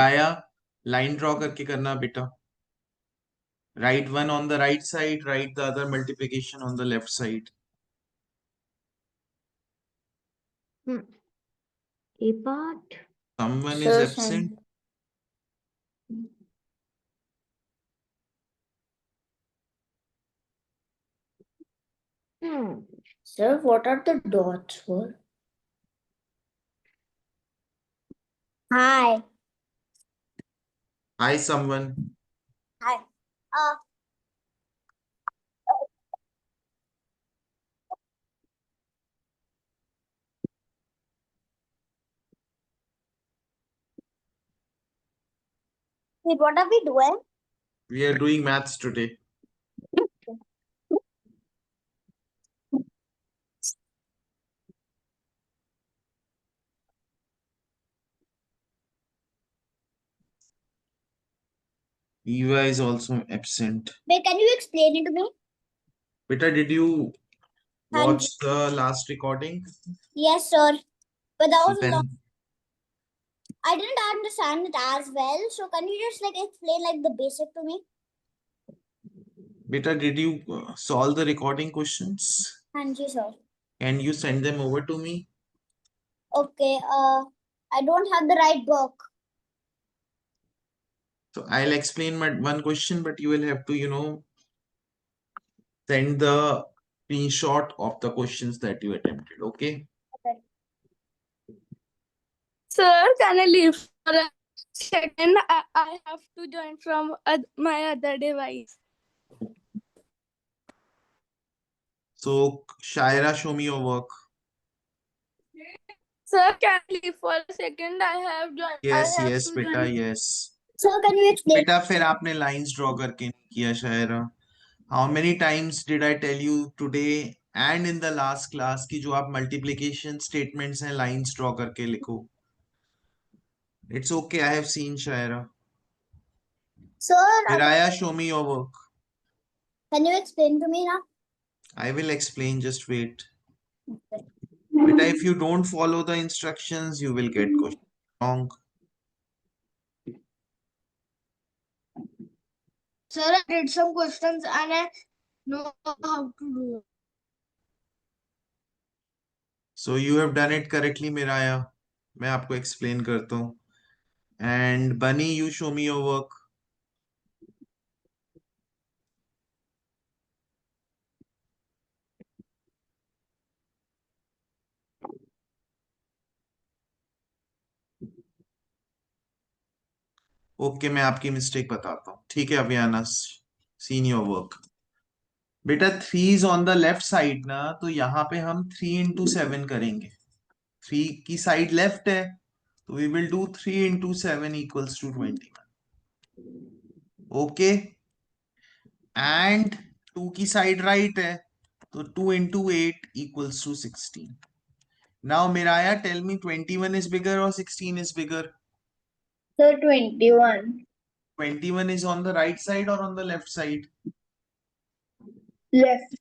आया line draw करके करना बेटा. Write one on the right side, write the other multiplication on the left side. A part. Someone is Sir, absent. Sir, what are the dots for? Hi. Hi, someone. Hi. What are we doing? We are doing maths today. Eva is also absent. Wait, can you explain it to me? Beta, did you And watch the last recording? yes, sir. But that So was a then, lot. I didn't understand it as well. So can you just like explain like the basic to me? Beta, did you solve the recording questions? Thank you, sir. Can you send them over to me? Okay. I don't have the right book. So I'll explain my one question, but you will have to, send the screenshot of the questions that you attempted. Okay. Okay. Sir, can I leave for a second? I have to join from my other device. So Shaira, show me your work. Sir, can I leave for a second? I have joined. Yes, I have yes, to बेटा, join. yes. So can you explain? बेटा फिर आपने lines draw करके नहीं किया शायरा. How many times did I tell you today and in the last class कि जो आप multiplication statements हैं lines draw करके लिखो. It's okay, I have seen Shayara. Sir, Viraya, show me your work. can you explain to me now? I will explain, just wait. Beta, if you don't follow the instructions, you will get question wrong. Sir, I did some questions and I know how to do it. So you have done it correctly, Miraya. मैं आपको explain करता हूँ. And Bunny, you show me your work. Okay मैं आपकी mistake बताता हूँ. ठीक है अभियाना, सीन योर वर्क. बेटा 3 is on the left side ना, तो यहाँ पे हम 3 इंटू 7 करेंगे. 3 की साइड लेफ्ट है तो we will do 3 into 7 equals to 21. Okay. And 2 की साइड राइट है तो 2 into 8 equals to 16. Now Miraya tell me 21 is bigger और 16 is bigger? Sir, 21. 21 is on the right side or on the left side? Left.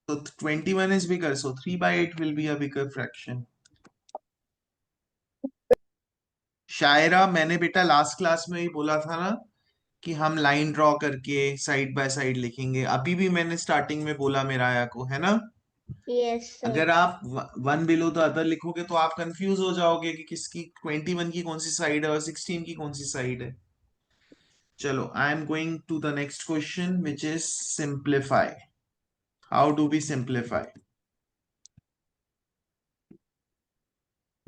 So 21 is bigger, so 3 by 8 will be a bigger fraction. शायरा, मैंने बेटा last class में ही बोला था ना कि हम line draw करके साइड बाय साइड लिखेंगे. अभी भी मैंने स्टार्टिंग में बोला मेराया को, है ना? Yes, sir. अगर आप वन बिलो द अदर लिखोगे तो आप कंफ्यूज हो जाओगे कि किसकी 21 की कौन सी साइड है और 16 की कौन सी साइड है. चलो, I am going to the next question which is simplify. How do we simplify?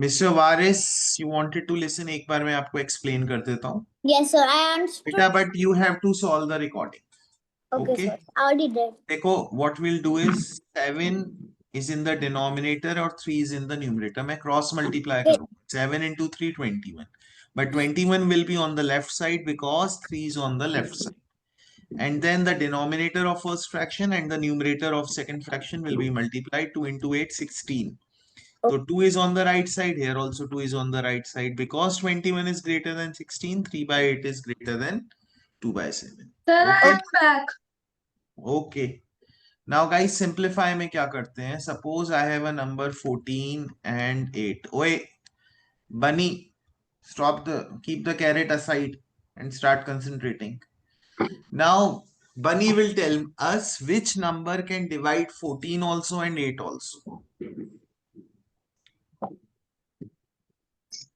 Mister Waris, you wanted to listen, एक बार मैं आपको explain कर देता हूँ. Yes, sir. I understood. बेटा, but you have to solve the recording. Okay, Okay? sir. I already did. देखो, what we'll do is 7 is in the denominator और 3 is in the numerator. मैं cross multiply करूँगा. 7 into 3, 21. But 21 will be on the left side because 3 is on the left side. And then the denominator of first fraction and the numerator of second fraction will be multiplied. 2 into 8, 16. So 2 is on the right side. Here also 2 is on the right side. Because 21 is greater than 16, 3 by 8 is greater than 2 by 7. Sir, Okay. I am back. Okay. Now guys, simplify में क्या करते हैं? Suppose I have a number 14 and 8. ओए, Bunny, Keep the carrot aside and start concentrating. Now, Bunny will tell us which number can divide 14 also and 8 also.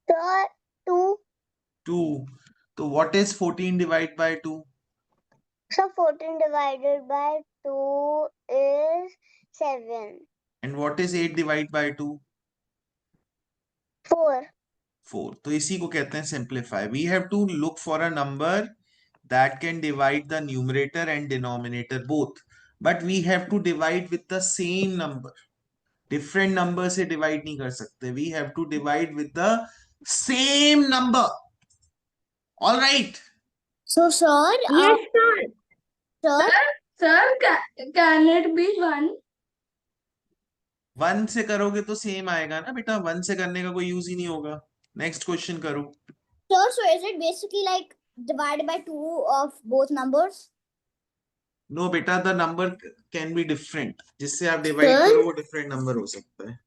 Sir, 2. 2. So what is 14 divided by 2? So 14 divided by 2 is 7. And what is 8 divided by 2? 4. 4. तो इसी को कहते हैं simplify. We have to look for a number that can divide the numerator and denominator both. But we have to divide with the same number. Different number से divide नहीं कर सकते. We have to divide with the same number. All right. So, sir, Yes, sir. sir, Sir, can it be 1? 1 से करोगे तो same आएगा ना बेटा. 1 से करने का कोई यूज ही नहीं होगा. नेक्स्ट क्वेश्चन करो. sir, so is it basically like divided by 2 of both numbers? No बेटा, the number can be different. जिससे आप डिवाइड Sir? करो वो डिफरेंट नंबर हो सकता है.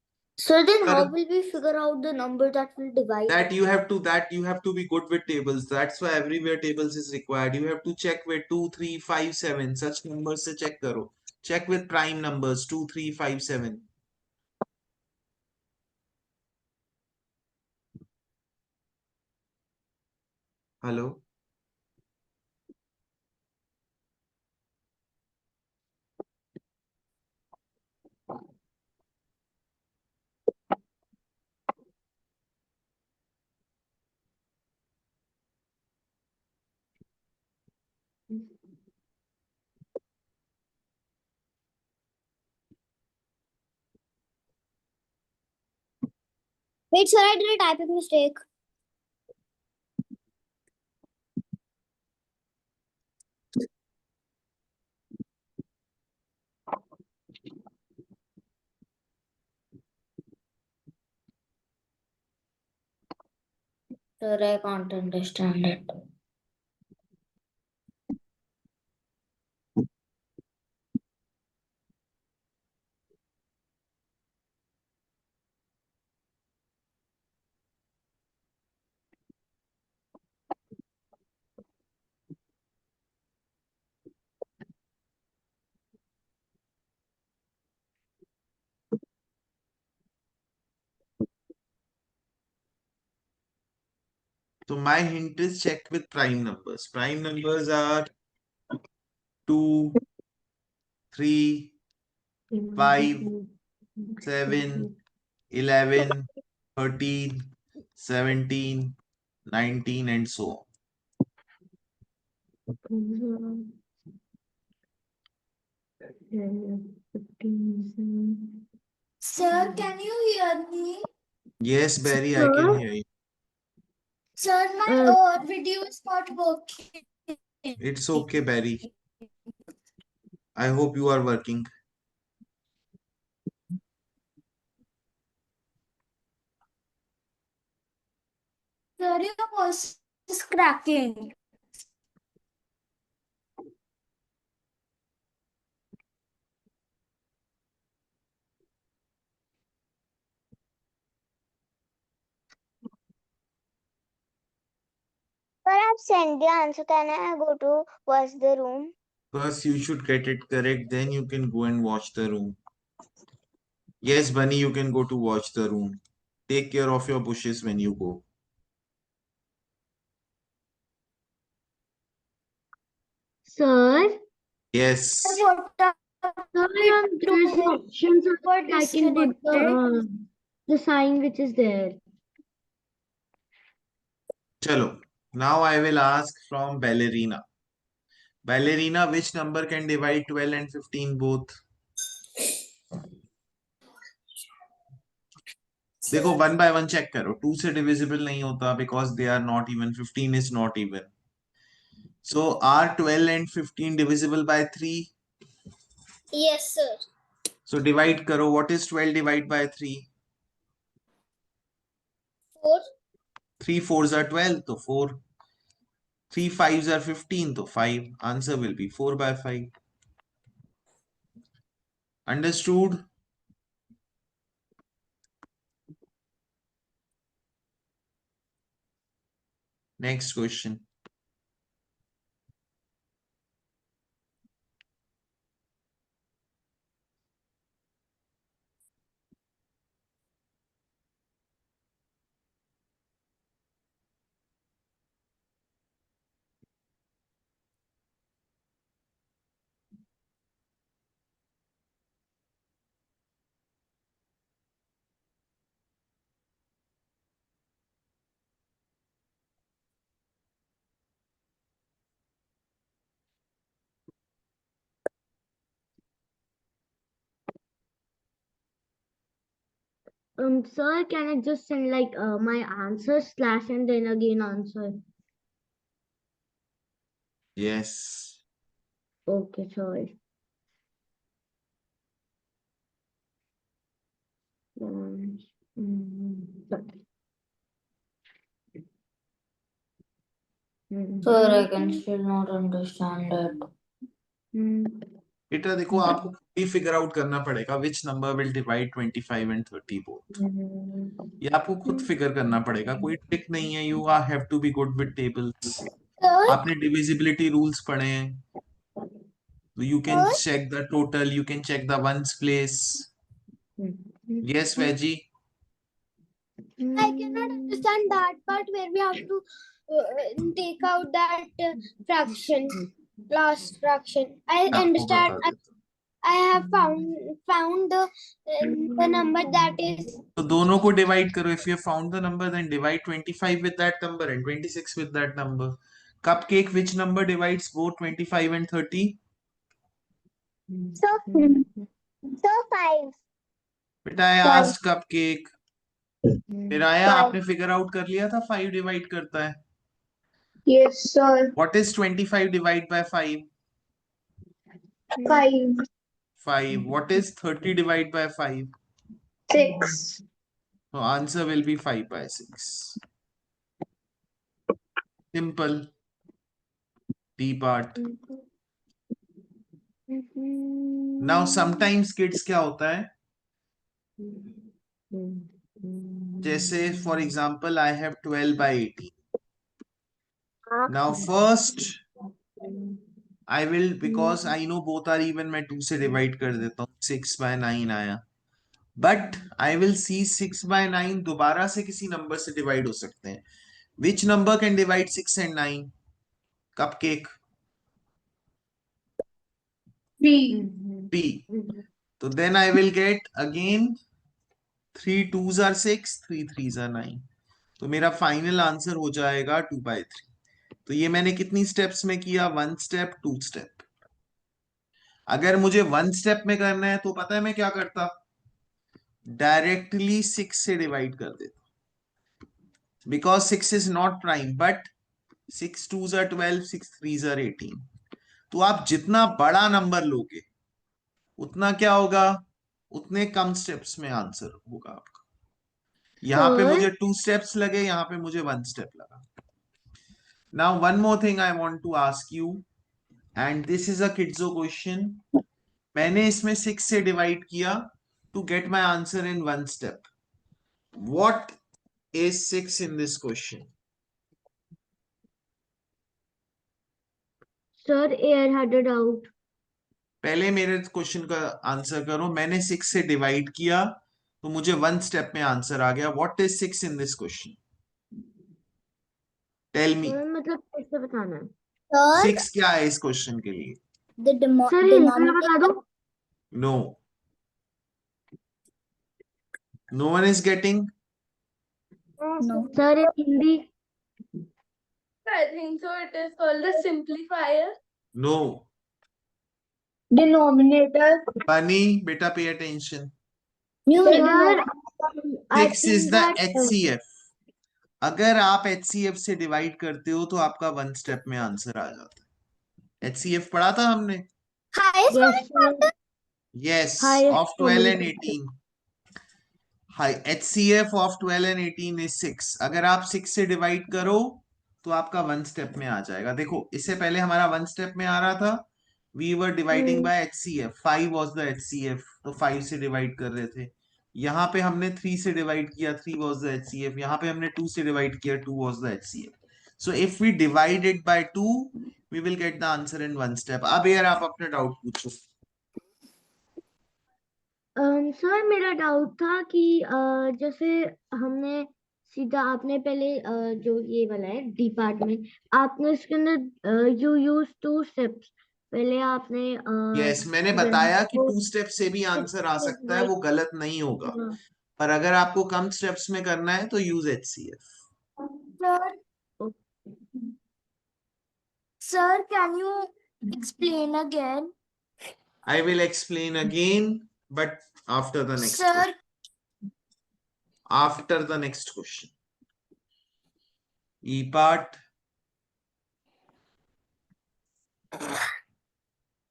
So then how Sir, will we figure out the number that will divide? that you have to be good with tables. That's why everywhere tables is required. You have to check with 2 3 5 7 such numbers से check करो. Check with prime numbers 2 3 5 7. Hello. Wait, sir, I did a typing mistake. Sir, I can't understand it. So my hint is check with prime numbers. Prime numbers are 2 3 5 7 11 13 17 19 and so on. Sir, can you hear me? Yes, Barry, I can hear you. Sir, my video is not working. It's okay, Barry. I hope you are working. Sir, your voice is cracking. Sir, I've sent the answer. Can I go to watch the room? First, you should get it correct, then you can go and watch the room. Yes, Bunny, you can go to watch the room. Take care of your bushes when you go. Sir, Yes. What sir, there's options of I can put the sign which is there. Chalo. Now I will ask from Ballerina. Ballerina, which number can divide 12 and 15 both? देखो 1 by 1 check करो. 2 से divisible नहीं होता because they are not even. 15 is not even. So are 12 and 15 divisible by 3? Yes, sir. So divide karo. What is 12 divided by 3? 4. 3 4s are 12, so 4. 3 5s are 15, so 5. Answer will be 4 by 5. Understood? Next question. Sir, can I just send like my answer slash and then again answer? Yes. Okay, sorry. Sorry. Sir, I can still not understand it. बेटा देखो आपको खुद ही figure out करना पड़ेगा which number will divide 25 and 30 both. ये आपको खुद figure करना पड़ेगा, कोई ट्रिक नहीं है. You are have to be good with tables. Sir, आपने divisibility rules पढ़े हैं. So you can check the total, you can check the ones place. Yes, Veggie. I cannot understand that part where we have to take out that fraction, last fraction. I आपको understand. बता देता हूँ. I have found the number that is तो दोनों को divide करो. If you have found the number, then divide 25 with that number and 26 with that number. Cupcake, which number divides both 25 and 30? so 5. बेटा I asked Cupcake. फिर आया आपने figure out कर लिया था 5 डिवाइड करता है. yes, sir. What is 25 divided by 5? 5, 5. What is 30 divided by 5? 6. So answer will be 5 by 6. Simple. D part. Now sometimes kids क्या होता है, जैसे for example I have 12 by 18. Now first I will, because I know both are even, मैं 2 से divide कर देता हूँ. 6 by 9 आया. But I will see 6 by 9 दोबारा से किसी नंबर से डिवाइड हो सकते हैं. Which number can divide 6 and 9? Cupcake. 3. 3. So then I will get again 3 2s are 6, 3 3s are 9. तो मेरा फाइनल आंसर हो जाएगा 2 by 3. तो ये मैंने कितनी स्टेप्स में किया? 1 स्टेप, 2 स्टेप. अगर मुझे 1 स्टेप में करना है तो पता है मैं क्या करता? डायरेक्टली 6 से डिवाइड कर देता. Because 6 is not prime, but 6 2s are 12, 6 3s are 18. तो आप जितना बड़ा नंबर लोगे उतना क्या होगा? उतने कम स्टेप्स में आंसर होगा आपका. यहां पे मुझे 2 स्टेप्स लगे, यहां पे मुझे 1 स्टेप लगा. Now one more thing I want to ask you, and this is a kiddo question. मैंने इसमें 6 से डिवाइड किया to get my answer in 1 step. What is 6 in this question? Sir, air had it out. पहले मेरे question का answer करो. मैंने 6 से डिवाइड किया तो मुझे 1 स्टेप में आंसर आ गया. What is 6 in this question? Tell me. मतलब कैसे बताना है? Sir, 6 क्या है इस क्वेश्चन के लिए? the Sir, हिंदी में बता denominator. दो. No. No one is getting? No. Sir, in Hindi. I think so. It is called the simplifier. No. Denominator. Bunny, beta, pay attention. Numerator. Sir, I 6 is think the that HCF. अगर आप HCF से divide करते हो तो आपका 1 step में answer आ जाता है. HCF पढ़ा था हमने. Highest yes, common sir. factor. Yes, Highest of 12 common and factor. 18. Hi, HCF of 12 and 18 is 6. अगर आप 6 से डिवाइड करो तो आपका 1 स्टेप में आ जाएगा. देखो इससे पहले हमारा 1 स्टेप में आ रहा था. We were dividing by HCF. 5 was the HCF. तो 5 से डिवाइड कर रहे थे. यहाँ पे हमने 3 से डिवाइड किया, 3 was the HCF. यहाँ पे हमने 2 से डिवाइड किया, 2 was the HCF. So if we divide it by 2, we will get the answer in one step. अब यार आप अपना डाउट पूछो. सर मेरा डाउट था कि जैसे हमने सीधा आपने पहले जो ये वाला है डिपार्टमेंट आपने इसके अंदर यू यूज 2 स्टेप्स पहले आपने यस, मैंने बताया कि 2 स्टेप से भी आंसर आ सकता है, वो गलत नहीं होगा. पर अगर आपको कम स्टेप्स में करना है तो use HCF. Sir, can you explain again? I will explain again, but after the next Sir, question. After the next question. E part.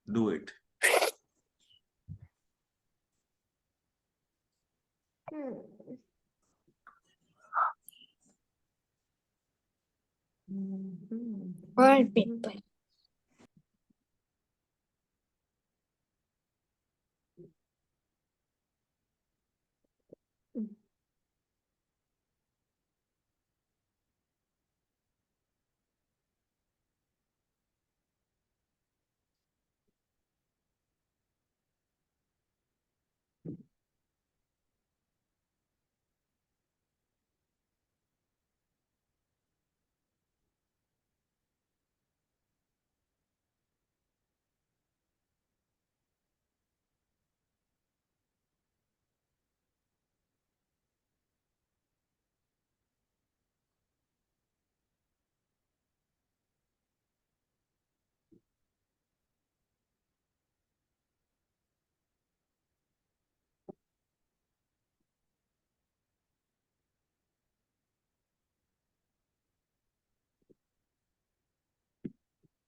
Do it. world paper.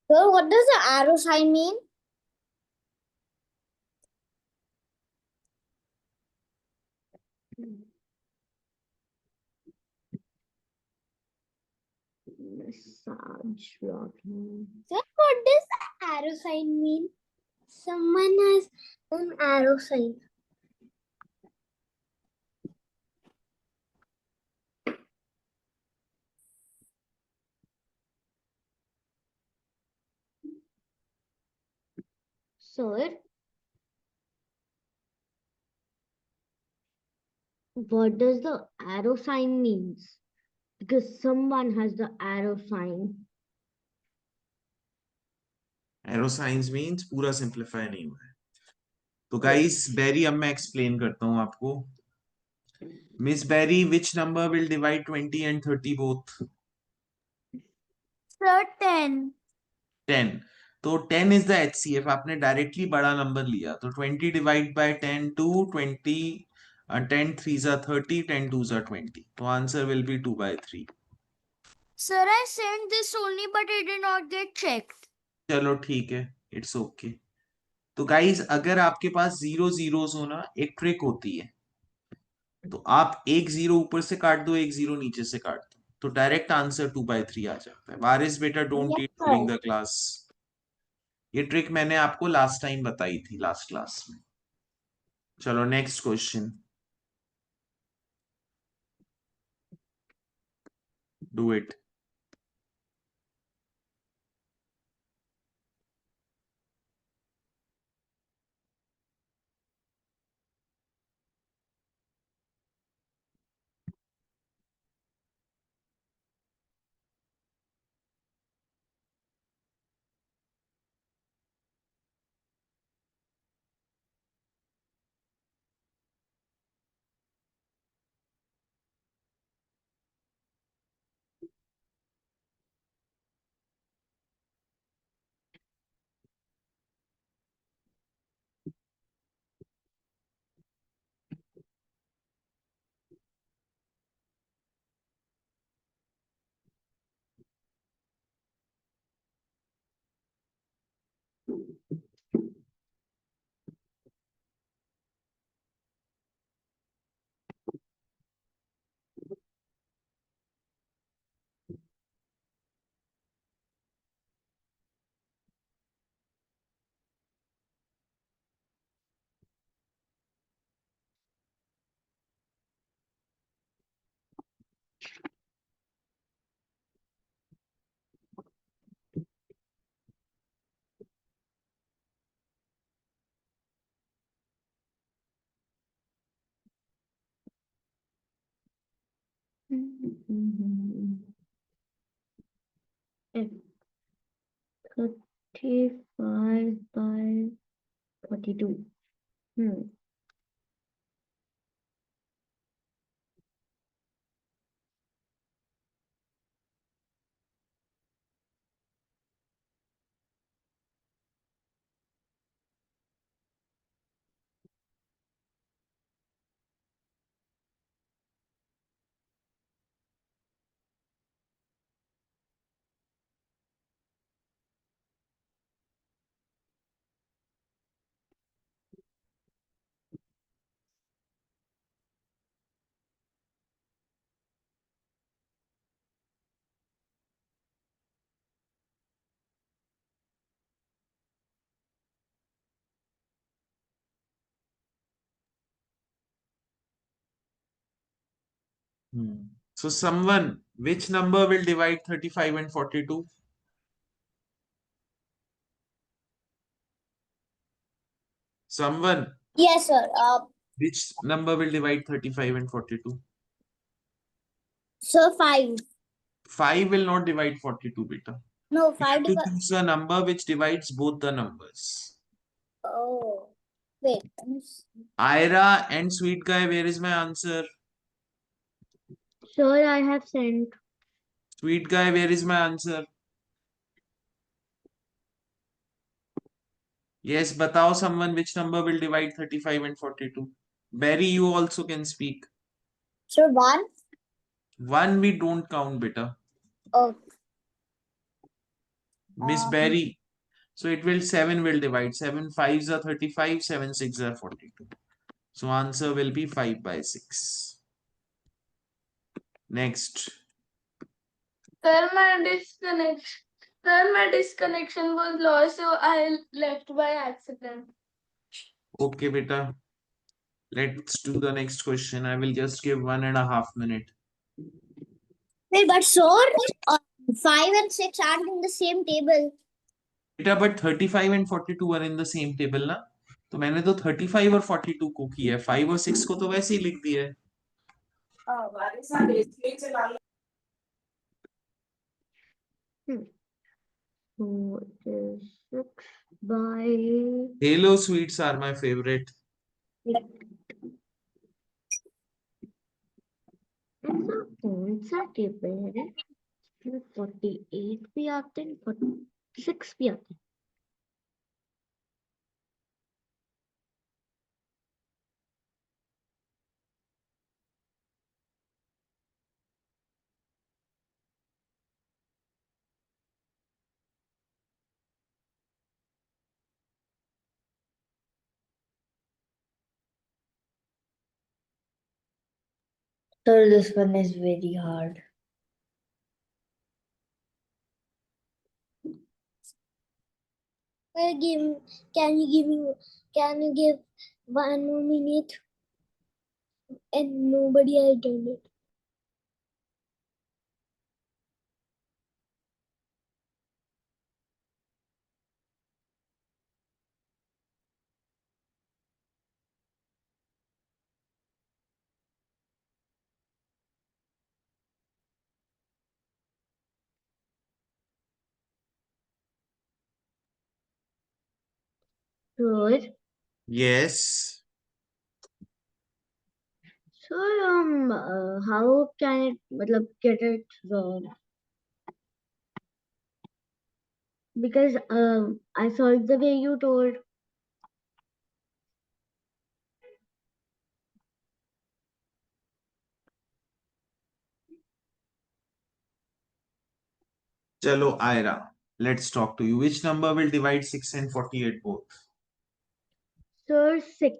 So what does the arrow sign mean? Massage rocking. Sir, what does the arrow sign mean? Someone has an arrow sign. Sir, what does the arrow sign means? Because someone has the arrow sign. Arrow signs means पूरा simplify नहीं हुआ है. तो guys, Barry, अब मैं explain करता हूँ आपको. Miss Barry, which number will divide 20 and 30 both? Sir, 10. 10. तो 10 is the HCF. आपने डायरेक्टली बड़ा नंबर लिया तो 20 divide by 10 2 20 10 3s are 30 10 2s are 20. तो answer will be 2/3. Sir, I sent this only, but it did not get checked. चलो ठीक है, it's okay. तो गाइस, अगर आपके पास 0 zeros हो ना, एक ट्रिक होती है. तो आप एक 0 ऊपर से काट दो, एक 0 नीचे से काट दो, तो डायरेक्ट आंसर 2/3 आ जाता है. वारिस बेटा, don't Yes, eat sir. During the class. ये ट्रिक मैंने आपको लास्ट टाइम बताई थी, लास्ट क्लास में. चलो next question. Do it. 35 by 42. So someone, which number will divide 35 and 42? Someone, Yes, sir. which number will divide 35 and 42? So 5. 5 will not divide 42, beta. No, You 5 have to divided. choose a number which divides both the numbers. Oh, wait. Let me see. Ira and Sweet Guy, where is my answer? Sir, I have sent. Sweet Guy, where is my answer? Yes, batao someone which number will divide 35 and 42. Barry, you also can speak. So 1. 1 we don't count, beta. Oh, Miss Barry. So it will 7 will divide. 7 5s are 35, 7 6 are 42. So answer will be 5 by 6. Next. Sir, my disconnection was lost, so I left by accident. Okay, beta. Let's do the next question. I will just give 1.5 minutes. wait, but sir, 5 and 6 aren't in the same table. बेटा but 35 and 42 are in the same table ना, तो मैंने तो 35 और 42 को किया है, 5 और 6 को तो वैसे ही लिख दिया है. So it is 6 by. Halo sweets are my favorite. ऐसा कौन सा टेबल है इसमें 48 भी आते हैं 46 भी आते हैं. Sir, this one is very hard. Can you give 1 more minute? And nobody has done it. Good. Yes. So how can it मतलब get it because I solved the way you told. चलो Ira, let's talk to you. Which number will divide 6 and 48 both? Sir, 6.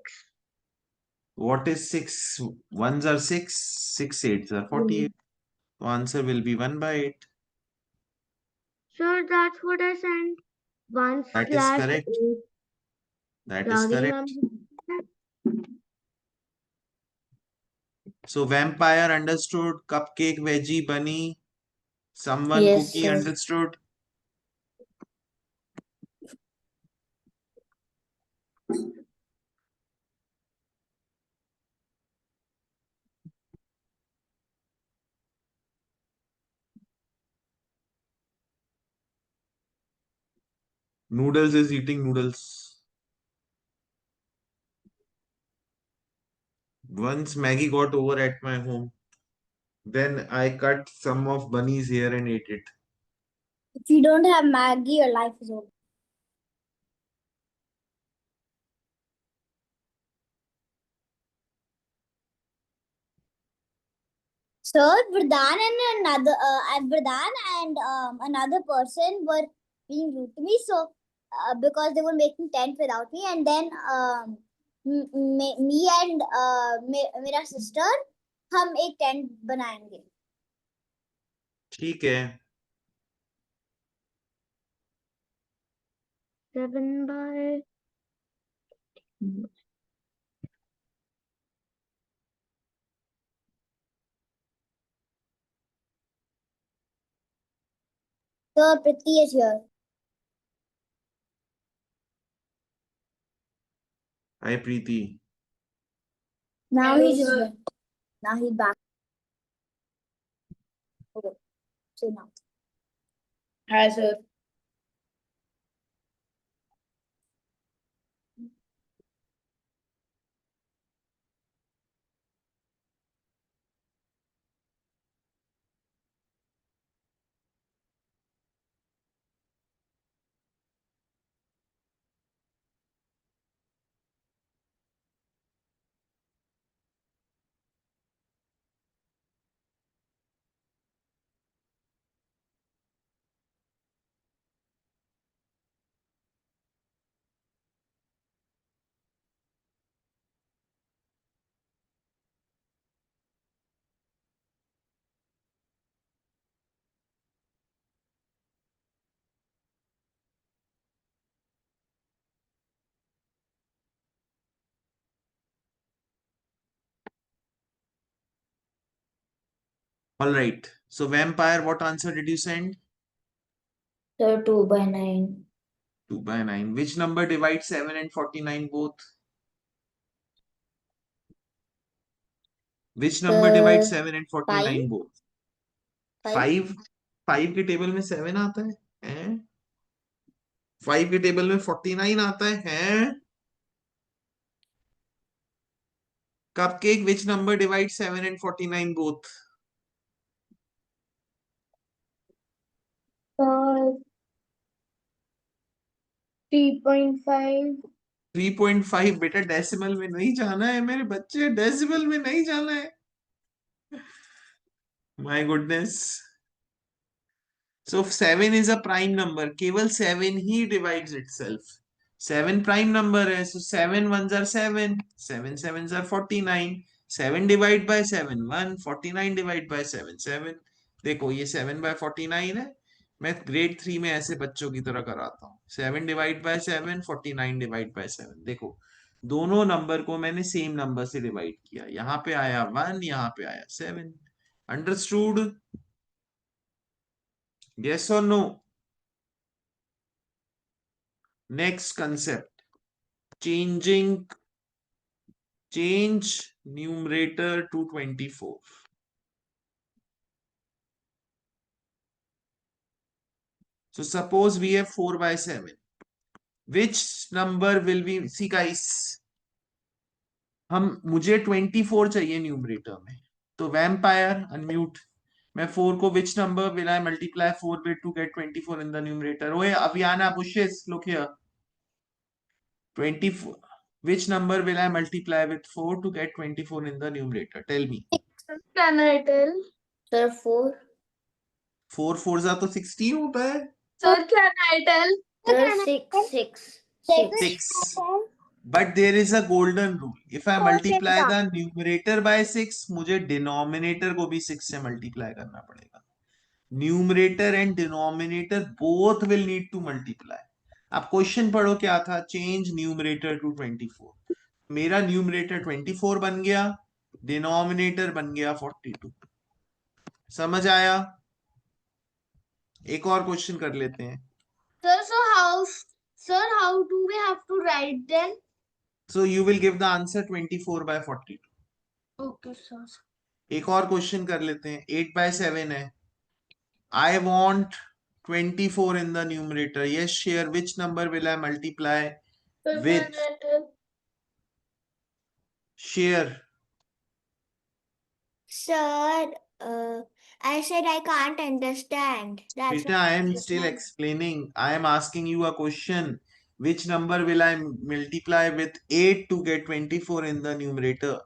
What is 6? 1s are 6, 6 8s are 48. So answer will be 1 by 8. Sir, that's what I sent. 1 That is slash correct. 8. That is Ragini correct. ma'am. So vampire understood, cupcake, veggie, bunny, someone Yes, cookie sir. understood. Noodles is eating noodles. Once Maggie got over at my home, then I cut some of Bunny's hair and ate it. If you don't have Maggie, your life is over. Sir, Vardhan and another person were being rude to me. So, because they were making tent without me, and then me and मेरा sister, हम एक tent बनाएंगे. ठीक है. 7 by So, Priti is here. Hi, Preeti. Now Hello, he's sir. here. Now he's back. Okay. So now. Hi, sir. All right. So vampire, what answer did you send? Sir, 2 by 9. 2 by 9. Which number divides 7 and 49 both? Which number divides 7 and 49 both? 5. 5 के table में 7 आता है? हैं? 5 के table में 49 आता है? हैं? Cupcake, which number divides 7 and 49 both? 3.5. 3.5. बेटा डेसिमल में नहीं जाना है मेरे बच्चे, डेसिमल में नहीं जाना है. My goodness. So 7 is a prime number. केवल 7 ही divides itself. 7 prime number है. So 7 ones are 7. 7 sevens are 49. 7 divide by 7 1. 49 divide by 7 7. देखो ये 7 by 49 है. मैं ग्रेड 3 में ऐसे बच्चों की तरह कराता हूँ. 7 divide by 7. 49 divide by 7. देखो दोनों नंबर को मैंने सेम नंबर से डिवाइड किया. यहाँ पे आया 1, यहाँ पे आया 7. Understood? Yes or no? Next concept, change numerator to 24. So suppose we have 4 by 7. Which number will we see guys? मुझे 24 चाहिए न्यूमरेटर में. तो vampire unmute. मैं 4 को which number will I multiply 4 with to get 24 in the numerator? ओए Aviana, Bushes, look here. 24. Which number will I multiply with 4 to get 24 in the numerator? Tell me. Can I tell? Sir, 4. 4 4s are तो 16 होता है. Sir, can I tell? Sir, 6. 6. But there is a golden rule. If I multiply the numerator by 6, मुझे denominator को भी 6 से multiply करना पड़ेगा. Numerator and denominator both will need to multiply. अब क्वेश्चन पढ़ो क्या था? Change numerator to 24. मेरा न्यूमरेटर 24 बन गया, डिनोमिनेटर बन गया 42. समझ आया? एक और क्वेश्चन कर लेते हैं. Sir, how do we have to write then? So you will give the answer 24 by 42. Okay, sir. एक और क्वेश्चन कर लेते हैं. 8 by 7 है. I want 24 in the numerator. Yes, share. Which number will I multiply with? Share. Sir, I said I can't understand. That's Beta, I am still explaining. I am asking you a question. Which number will I multiply with 8 to get 24 in the numerator?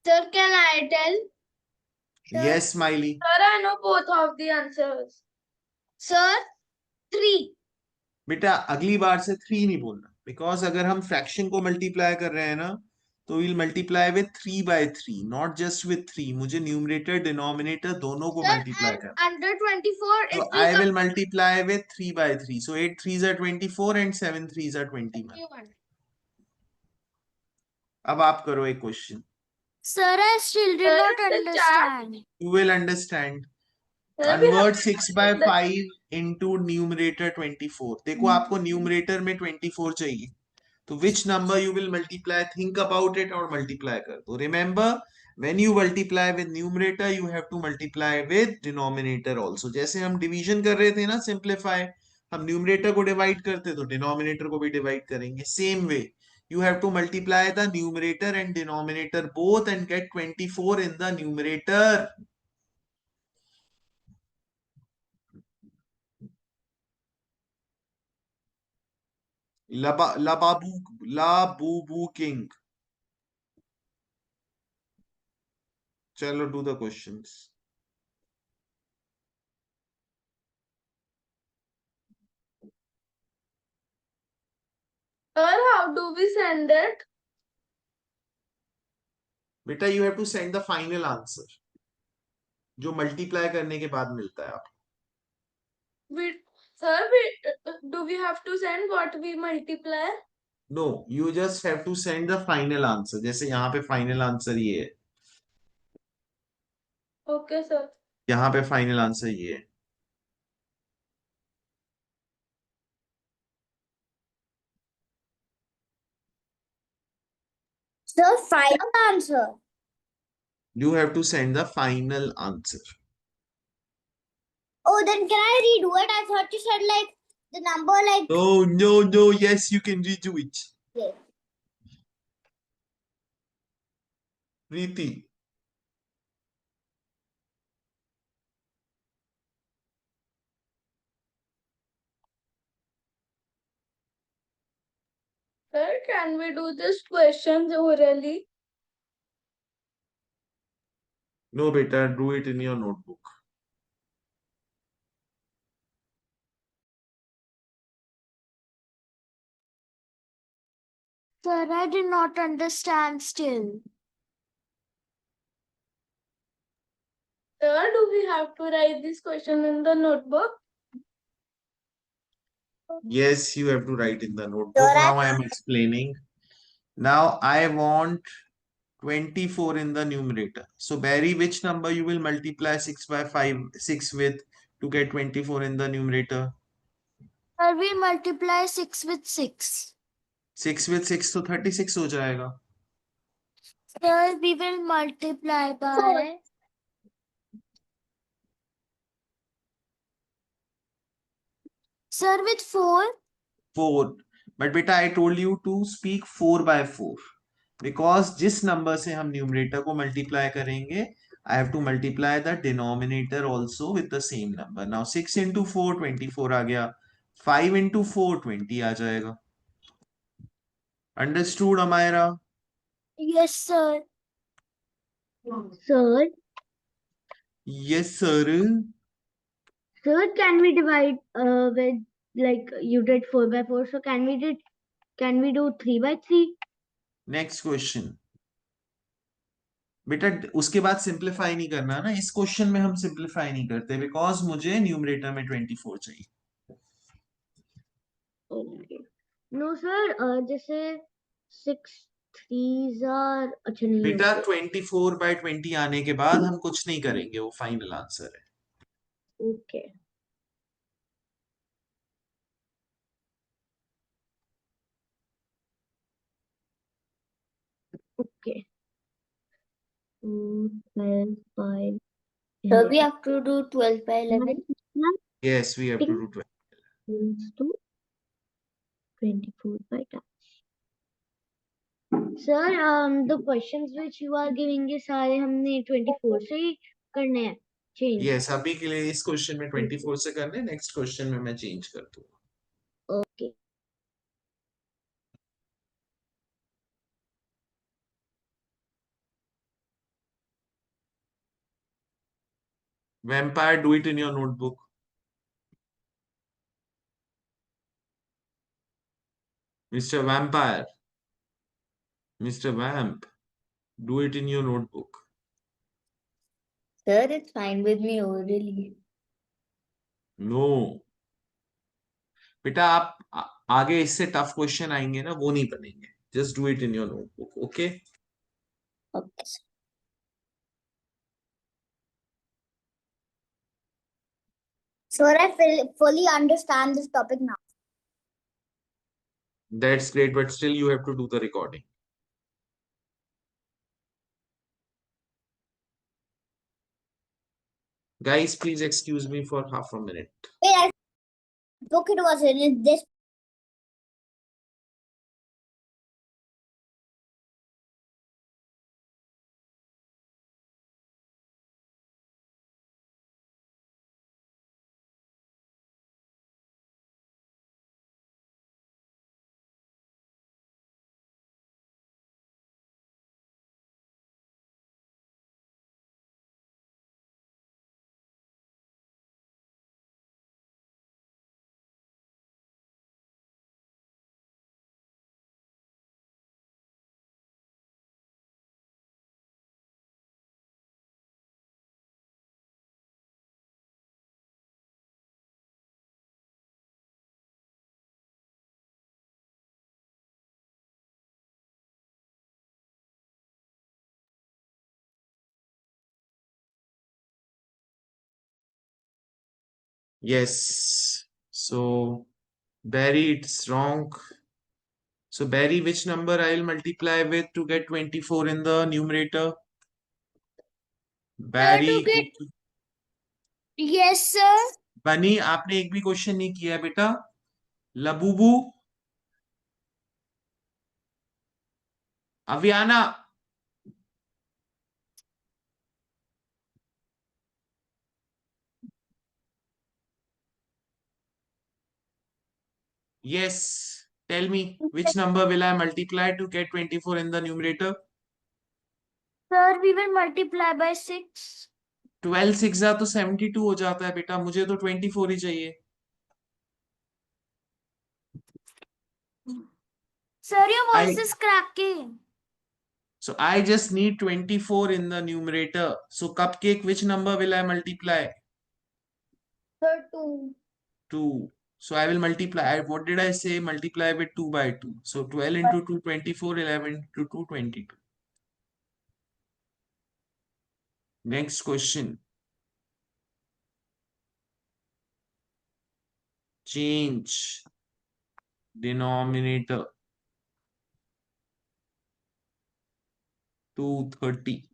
Sir, can I tell? Yes, Smiley. Sir, I know both of the answers. Sir, 3. बेटा अगली बार से 3 नहीं बोलना, because अगर हम fraction को multiply कर रहे हैं ना, तो will multiply with 3/3, not just with 3. मुझे न्यूमरेटर डिनोमिनेटर दोनों को Sir, मल्टीप्लाई and करना. under 24, So it will I will come multiply with 3/3. So 8 3s are 24 and 7 3s are 21. 21. अब आप करो एक question. Sir, I still did Sir, not the understand. You will understand. Sir, we have Convert to 6/5 into numerator 24. देखो आपको numerator में 24 चाहिए, तो which number you will multiply? Think about it और multiply कर दो. Remember, when you multiply with numerator, you have to multiply with denominator also. जैसे हम division कर रहे थे ना, simplify, हम numerator को divide करते तो denominator को भी divide करेंगे. Same way, you have to multiply the numerator and denominator both and get 24 in the numerator. Labubu King. Chalo, do the questions. Sir, how do we send it? बेटा you have to send the final answer, जो multiply करने के बाद मिलता है आप. Sir, do we have to send what we multiply? No, you just have to send the final answer. जैसे यहाँ पे final answer ये है, Okay, sir. यहाँ पे final answer ये है. The final answer. You have to send the final answer. Oh, then can I redo it? I thought you said like the number like. No. Yes, you can redo it. Yeah. Preeti. Sir, can we do this questions orally? No, beta, do it in your notebook. Sir, I did not understand still. Sir, do we have to write this question in the notebook? Yes, you have to write in the notebook. Sure, Now I am explaining. Now I want 24 in the numerator. So Barry, which number you will multiply 6 with to get 24 in the numerator? Sir, we multiply 6 with 6. 6 with 6 तो 36 हो जाएगा. Sir, we will multiply by. Sir, with 4. 4. But beta, I told you to speak 4/4. Because जिस number से हम numerator को multiply करेंगे, I have to multiply the denominator also with the same number. Now 6 into 4, 24 आ गया. 5 into 4, 20 आ जाएगा. Understood, Amira? Yes, sir. Sir, Yes, sir. sir, can we divide with like you did 4/4? So can we do 3/3? Next question. बेटा उसके बाद simplify नहीं करना ना, इस question में हम सिंप्लीफाई नहीं करते बिकॉज मुझे न्यूमरेटर में 24 चाहिए. Okay. No, sir. जैसे 6 3s are अच्छा नहीं बेटा होते. 24/20 आने के बाद हम कुछ नहीं करेंगे, वो फाइनल आंसर है. Okay. Okay. 2 12 5 So we have to do 12 by 11. Yes, we have to do 12. Equals to 24 by 10. Sir, the questions which you are giving ये सारे हमने 24 से ही करने हैं change. Yes, अभी के लिए इस क्वेश्चन में 24 से करने, नेक्स्ट क्वेश्चन में मैं चेंज कर दूंगा. Okay. Vampire, do it in your notebook. Mr. Vampire, Mr. Vamp, do it in your notebook. Sir, it's fine with me orally. No. बेटा आप आगे इससे टफ क्वेश्चन आएंगे ना, वो नहीं बनेंगे. Just do it in your notebook, okay? Okay, sir. Sir, I fully understand this topic now. That's great, but still you have to do the recording. Guys, please excuse me for half a minute. Wait, I book it was in this. Yes. So Barry, it's wrong. So Barry, which number I'll multiply with to get 24 in the numerator? Barry, get- Yes, sir. बनी आपने एक भी question नहीं किया बेटा. Labubu, Aviana, yes, tell me which number will I multiply to get 24 in the numerator? Sir, we will multiply by 6. 12 6 जा तो 72 हो जाता है बेटा, मुझे तो 24 ही चाहिए. Sir, your voice I- is cracking. So I just need 24 in the numerator. So cupcake, which number will I multiply? Sir, 2. 2. So I will multiply. What did I say? Multiply with 2 by 2. So 12 into 2, 24, 11 into 2, 22. Next question. Change denominator to 30.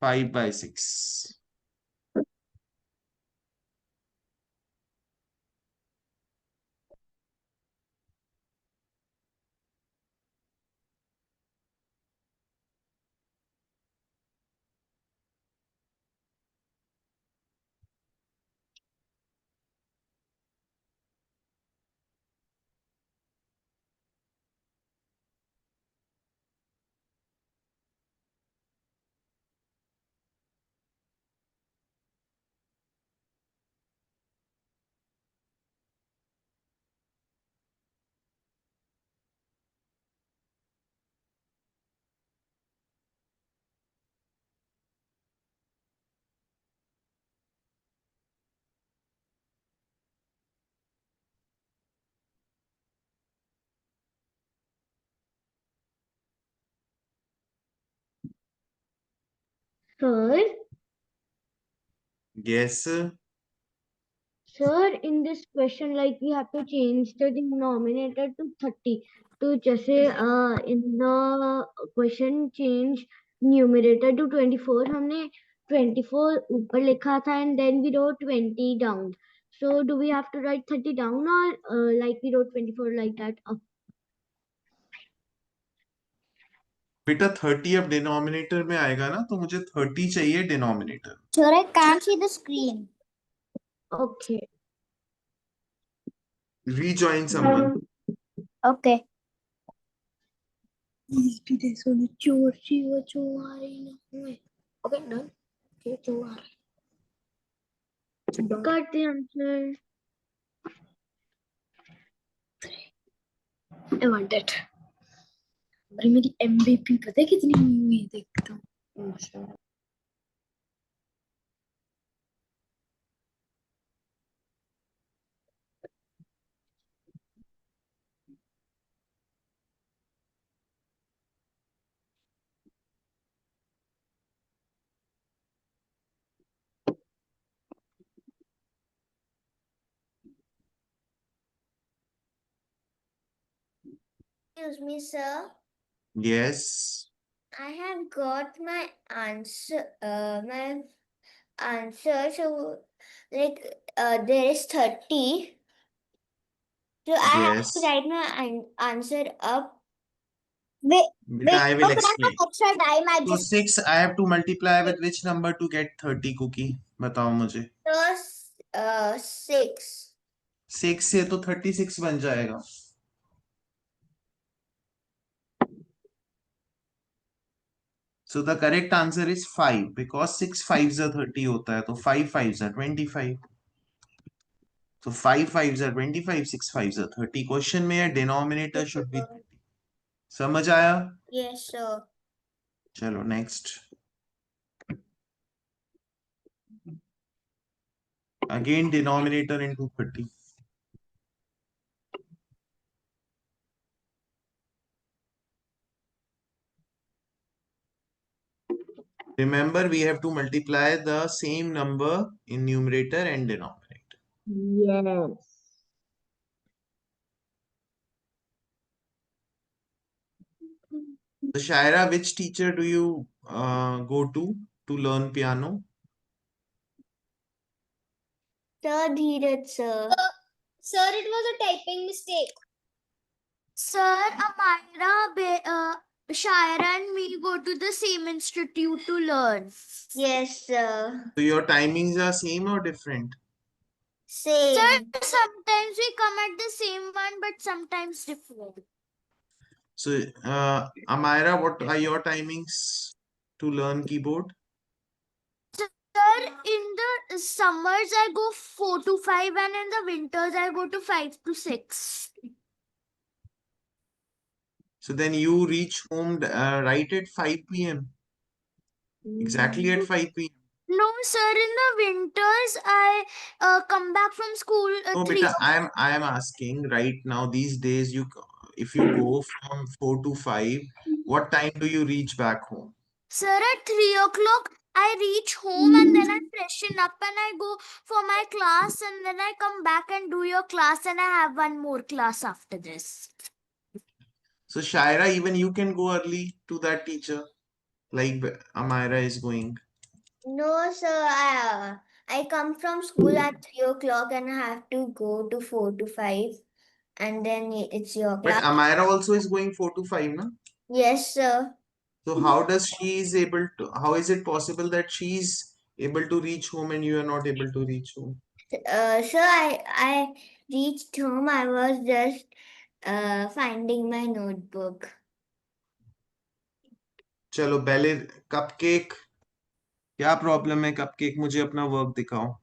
5 by 6. Sir, Yes. sir, in this question, like we have to change the denominator to 30. तो जैसे in the question change numerator to 24 हमने 24 ऊपर लिखा था and then we wrote 20 down. So do we have to write 30 down or like we wrote 24 like that up? बेटा 30 अब denominator में आएगा ना, तो मुझे 30 चाहिए denominator. Sir, I can't see the screen. Okay. Rejoin someone. Okay. Okay, done. Got the answer. I want it. अरे मेरी MVP पता है कितनी हुई है, देखता हूँ। Excuse me, sir. Yes. I have got my answer. So, like, there is 30. So I have to Yes. write my answer up. Wait, Beta, I will okay, I explain. have extra time. I So just 6 I have to multiply with which number to get 30 cookie? बताओ मुझे। first 6. 6 से तो 36 बन जाएगा। So the correct answer is 5 because 6 5s are 30 होता है, तो 5 5s are 25. So 5 5s are 25, 6 5s are 30. Question में है denominator should be 30. समझ आया? Yes, sir. चलो next. Again denominator into 30. Remember, we have to multiply the same number in numerator and denominator. Yes. So Shaira, which teacher do you go to learn piano? Sir, Dheeraj, sir. Sir, it was a typing mistake. Sir, Amira, Shaira and me go to the same institute to learn. Yes, sir. So your timings are same or different? Same. Sir, sometimes we come at the same one, but sometimes different. So Amira, what are your timings to learn keyboard? Sir, in the summers I go 4 to 5 and in the winters I go to 5 to 6. So then you reach home right at 5 p.m. Exactly at 5 p.m. No, sir, in the winters I come back from school No, 3 beta, I am asking right now these days if you go from 4 to 5, what time do you reach back home? Sir, at 3 o'clock, I reach home and then I freshen up and I go for my class and then I come back and do your class and I have one more class after this. So Shaira, even you can go early to that teacher, like Amira is going. No, sir. I come from school at 3 o'clock and I have to go to 4 to 5. And then it's your But class. Amira also is going 4 to 5, no? Yes, sir. So how is it possible that she's able to reach home and you are not able to reach home? Sir, I reached home. I was just finding my notebook. चलो पहले cupcake, क्या problem है cupcake? मुझे अपना work दिखाओ।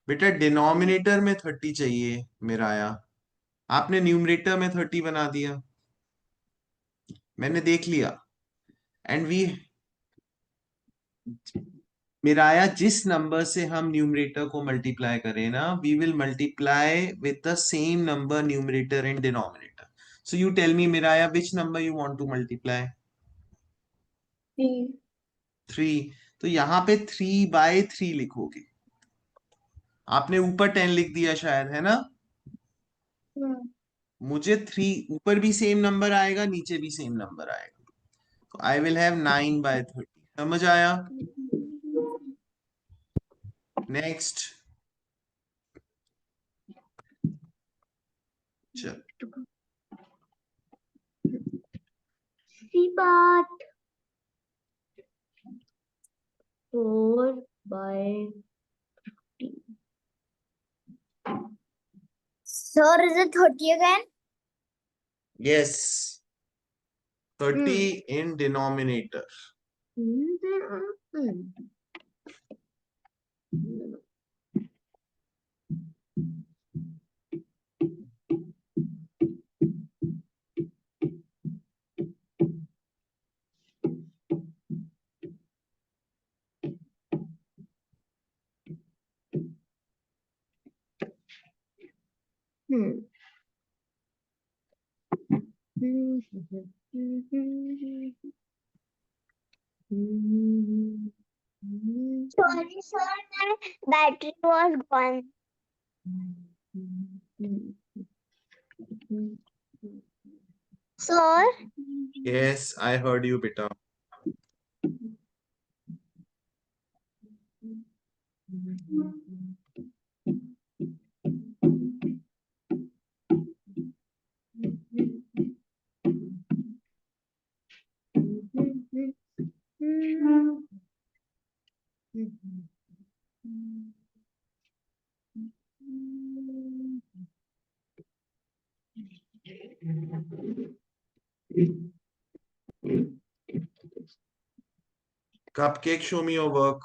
बेटा denominator में 30 चाहिए मेरा आया, आपने न्यूमरेटर में 30 बना दिया, मैंने देख लिया। एंड मिराया, जिस नंबर से हम न्यूमरेटर को मल्टीप्लाई करें ना, we will multiply with the same number numerator and denominator. So you tell me Miraya, which number you want to multiply? 3, तो यहाँ पे 3/3 लिखोगे। आपने ऊपर 10 लिख दिया शायद, है ना? मुझे 3 ऊपर भी सेम नंबर आएगा, नीचे भी सेम नंबर आएगा, तो आई विल हैव 9/30। समझ आया? नेक्स्ट, चल सी बात 4/15. Sir, is it 30 again? Yes, 30 in denominator. Sorry, sir, my battery was gone. Sir, Yes, I heard you, beta. Cupcake, show me your work.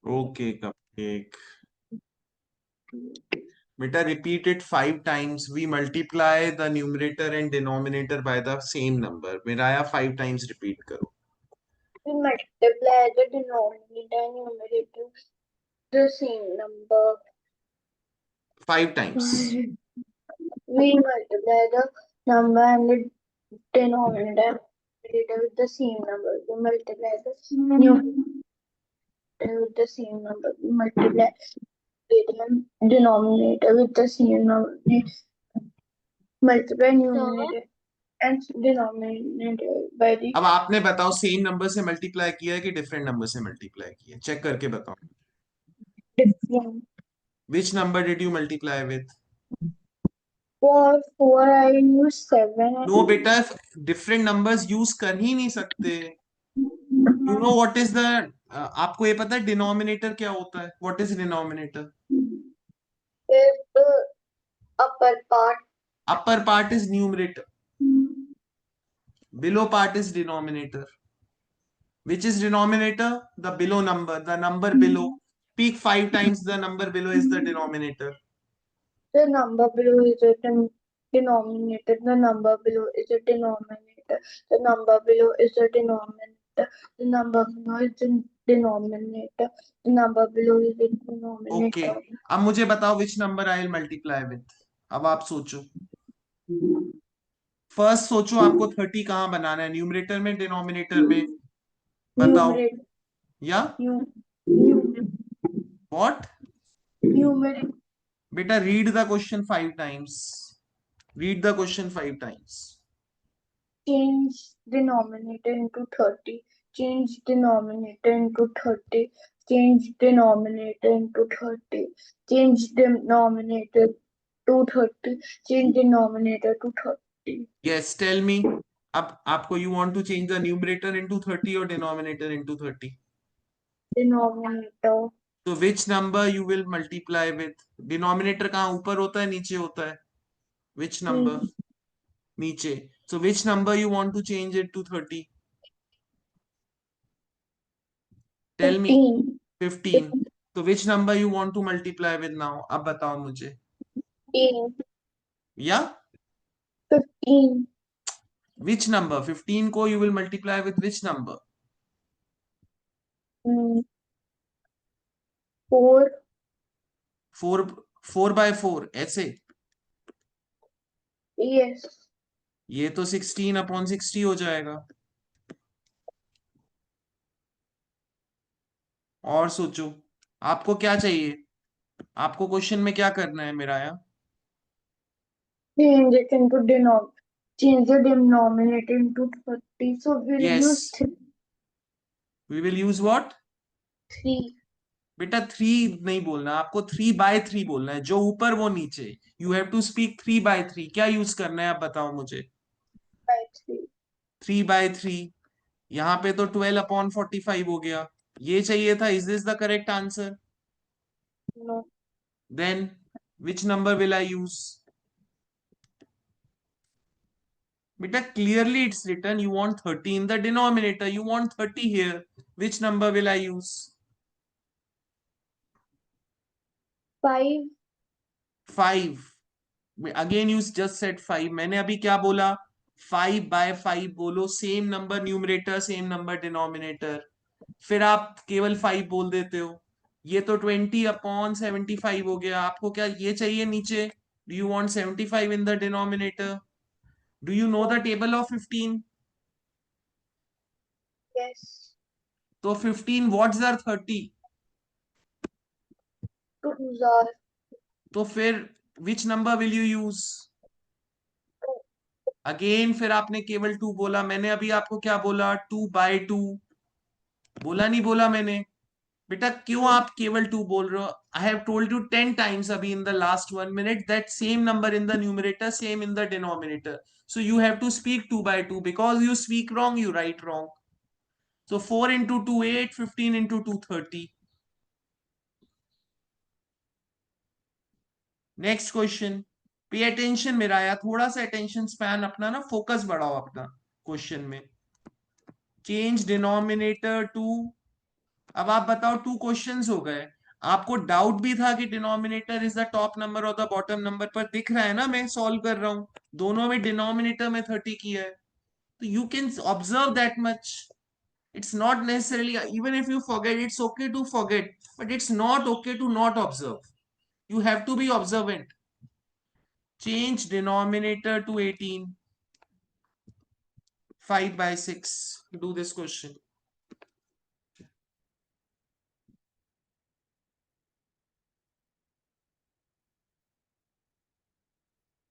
Okay, Cupcake. Beta, repeat it 5 times. We multiply the numerator and denominator by the same number. Miraya, 5 times repeat karo. We multiply the denominator and numerator the same number. 5 times. We multiply the number and the denominator with the same number. We multiply the numerator with the same number. We multiply the denominator with the same number. We multiply numerator and denominator by the अब आपने बताओ, same number से multiply किया है कि different number से multiply किया है? चेक करके बताओ. different. Which number did you multiply with? For 4 I use 7. No, बेटा, डिफरेंट नंबर्स यूज कर ही नहीं सकते. You know what is the आपको ये पता है डिनोमिनेटर क्या होता है? What is denominator? If the upper part Upper part is numerator. Below part is denominator. Which is denominator? The below number, the number below. Speak 5 times. The number below is the denominator. the number below is a denominator. The number below is a denominator. The number below is a denominator. The number below is a denominator. The number below is a denominator. Okay. अब मुझे बताओ which number I will multiply with. अब आप सोचो. First सोचो आपको 30 कहाँ बनाना है, न्यूमरेटर में डिनोमिनेटर में? बताओ. Numerator. या व्हाट? Numerator. बेटा, read the question 5 times. Read the question 5 times. Change denominator into 30. Change denominator into 30. Change denominator into 30. Change denominator to 30. Change denominator to 30. Yes, tell me. अब आपको you want to change the numerator into 30 और denominator into 30. Denominator. तो which number you will multiply with? Denominator कहाँ, ऊपर होता है नीचे होता है? Which number? नीचे. So which number you want to change it to 30? Tell me. 15. So which number you want to multiply with now? अब बताओ मुझे. 15. या 15. Which number? 15 को you will multiply with which number? 4. 4 by 4 ऐसे. Yes. ये तो 16/60 हो जाएगा. और सोचो आपको क्या चाहिए. आपको क्वेश्चन में क्या करना है मेरा यार. Change it into change the denominator into 30. So we'll use Yes. We will use what? 3 बेटा 3 नहीं बोलना आपको. 3/3 बोलना है. जो ऊपर वो नीचे. You have to speak 3/3. क्या यूज करना है आप बताओ मुझे. by 3. 3/3. यहाँ पे तो 12/45 हो गया. ये चाहिए था. Is this the correct answer? No. Then which number will I use. बेटा clearly it's written you want 30 in the denominator. You want 30 here. Which number will I use? 5. 5. Again you just said 5. मैंने अभी क्या बोला. 5/5 बोलो. Same number numerator same number denominator. फिर आप केवल 5 बोल देते हो. ये तो 20/75 हो गया. आपको क्या ये चाहिए नीचे. Do you want 75 in the denominator? Do you know the table of 15? Yes. तो 15 what's are 30? 2s are तो फिर विच number will you use. Again फिर आपने केवल 2 बोला. मैंने अभी आपको क्या बोला. 2/2 बोला नहीं बोला मैंने. बेटा क्यों आप केवल 2 बोल रहे हो. I have told you 10 times अभी in the last 1 minute that same number in the numerator same in the denominator. So you have to speak 2/2 because you speak wrong you write wrong. So 4 into 2 8. 15 into 2 30. Next question. Pay attention मेरा आया. थोड़ा सा attention span अपना ना focus बढ़ाओ अपना question में. Change denominator to. अब आप बताओ 2 क्वेश्चंस हो गए. आपको डाउट भी था कि denominator is the top number और द बॉटम नंबर. पर दिख रहा है ना मैं सॉल्व कर रहा हूं. दोनों में डिनोमिनेटर में 30 किया है. तो you can observe that much. It's not necessarily, even if you forget, it's okay to forget, but it's not okay to not observe. You have to be observant. Change denominator to 18. 5/6. Do this question.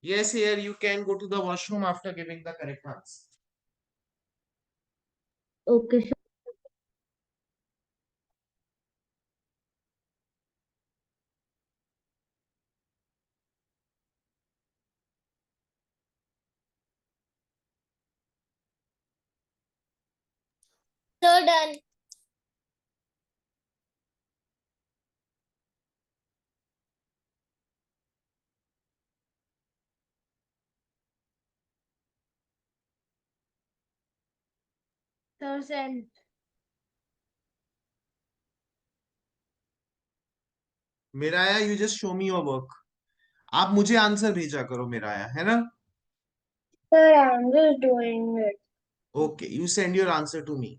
Yes, here you can go to the washroom after giving the correct answer. Okay, sir. So done. Sir, send. Miraya, you just show me your work. आप मुझे answer भेजा करो Miraya, है ना. Sir, I'm just doing it. Okay, you send your answer to me.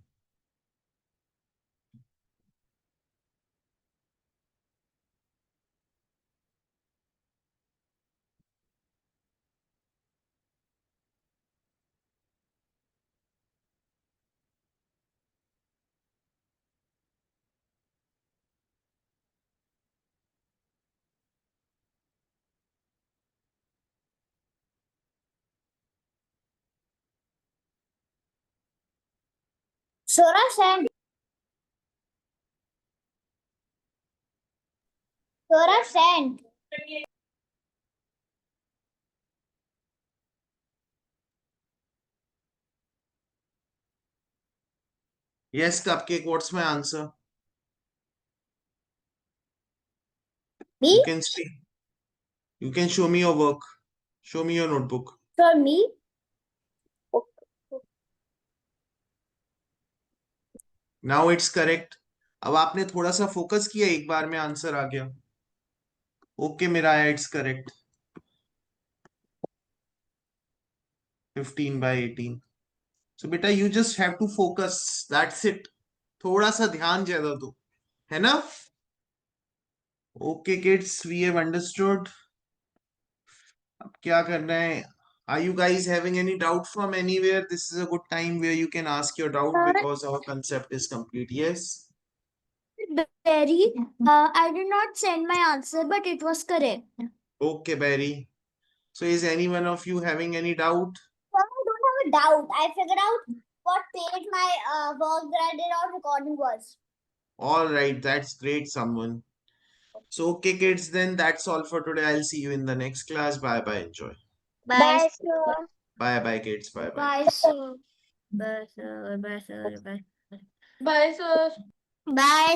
Sora sent. Sora sent. Yes, cupcake, what's my answer? Me? You can speak. You can show me your work. Show me your notebook. For me? Now it's correct. अब आपने थोड़ा सा focus किया एक बार में answer आ गया. Okay मेरा it's correct. 15 by 18. So beta, you just have to focus. That's it. थोड़ा सा ध्यान ज्यादा दो, है ना? Okay, kids, we have understood. अब क्या करना है? Are you guys having any doubt from anywhere? This is a good time where you can ask your doubt because our concept is complete. Yes. Barry, I did not send my answer, but it was correct. Okay, Barry. So is any one of you having any doubt? Sir, I don't have a doubt. I figured out what page my work that I did on recording was. All right, that's great, someone. So, okay, kids, then that's all for today. I'll see you in the next class. Bye bye. Enjoy. Bye, sir. Bye bye, kids. Bye bye. Bye, sir. Bye, sir. Bye, sir. Bye. Bye, sir. Bye,